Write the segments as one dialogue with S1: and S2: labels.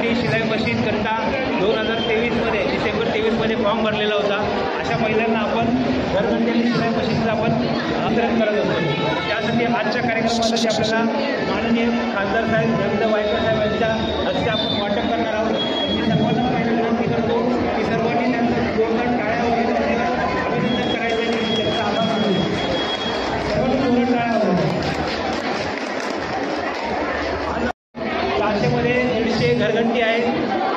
S1: घरघंटी शिलाई मशीन करता 2023मध्ये डिसेंबर 23मध्ये फॉर्म भरलेला होता। अशा महिलांना आपण घरघंटी आणि शिलाई मशीनचं आपण वितरण करत होतो। त्यासाठी आजच्या कार्यक्रमासाठी आपल्याला माननीय खासदार साहेब रवींद्र वायकर साहेब यांच्या हस्ते आपण वाटप करणार आहोत। मी सर्वांना पहिल्यांदा विनंती करतो की सर्वांनी त्यांचं जोरदार टाळ्या वगैरे अभिनंदन करायचं आणि त्यांचा आभार मानू। सर्वांनी जोरदार टाळ्या वाजवा। 400मध्ये 150 घरघंटी आहे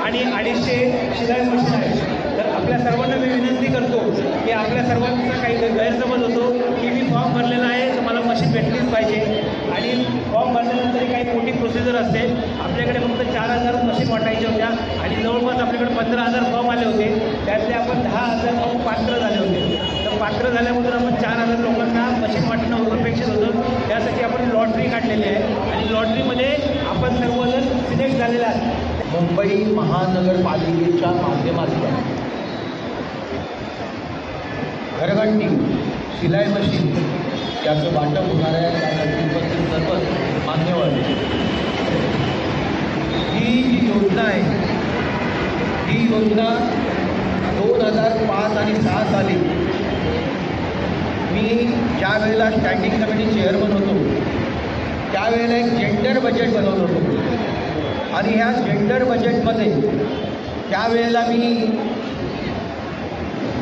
S1: आणि 250 शिलाई मशीन आहे। तर आपल्या सर्वांना मी विनंती करतो की आपल्या सर्वांचा काही गैरसमज होतो की मी फॉर्म भरलेला आहे तर मला मशीन भेटलीच पाहिजे आणि फॉर्म भरल्यानंतर काही मोठी प्रोसिजर असते। आपल्याकडे फक्त 4000 मशीन वाटायच्या होत्या आणि जवळपास आपल्याकडे 15000 फॉर्म आले होते। त्यातले आपण 10000 फॉर्म पात्र झाले होते। तर पात्र झाल्यामधून आपण 4000 लोकांना मशीन वाटणं अपेक्षित होतं। त्यासाठी आपण लॉटरी काढलेली आहे आणि लॉटरीमध्ये आपण सर्वजण सिलेक्ट झालेले आहात।
S2: मुंबई महानगरपालिकेच्या माध्यमातून घरघंटी शिलाई मशीन याचं वाटप होणार आहे। त्यासाठी उपस्थित सर्व मान्यवर, ही जी योजना आहे ही योजना 2005 आणि 2006 साली मी ज्या वेळेला स्टँडिंग कमिटी चेअरमन होतो त्यावेळेला एक जेंडर बजेट बनवलं होतं आणि ह्या जेंडर बजेटमध्ये त्यावेळेला मी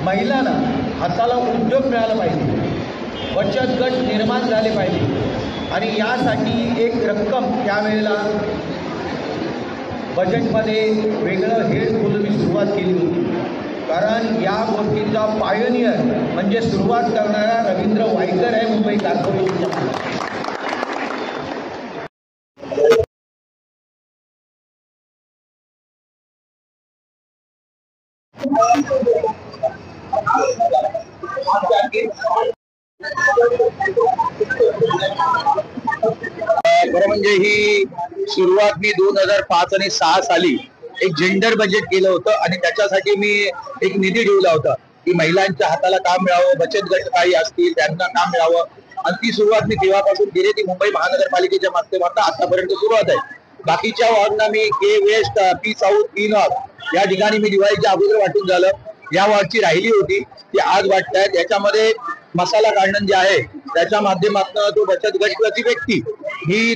S2: महिलांना हाताला उद्योग मिळाला पाहिजे, बचत गट निर्माण झाले पाहिजे आणि यासाठी एक रक्कम त्यावेळेला बजेटमध्ये वेगळं हेड खोलून मी सुरुवात केली होती। कारण या गोष्टीचा पायोनियर म्हणजे सुरुवात करणारा रवींद्र वायकर आहे मुंबई कॉर्पोरेशनचा।
S3: खरं म्हणजे ही सुरुवात मी 2005 आणि 2006 साली एक जेंडर बजेट केलं होतं आणि त्याच्यासाठी मी एक निधी ठेवला होता की महिलांच्या हाताला काम मिळावं, बचत गट काही असतील त्यांना काम मिळावं आणि ती सुरुवात मी तेव्हापासून केली। ती मुंबई महानगरपालिकेच्या माध्यमातून आतापर्यंत सुरुवात आहे। बाकीच्या वॉर्डना मी K west, P south, P north या ठिकाणी मी दिवाळीच्या अगोदर वाटून झालं। या वॉर्डची राहिली होती ती आज वाटतायत। याच्यामध्ये मसाला काढणं जे आहे त्याच्या माध्यमातून तो बचत गट ती व्यक्ती ही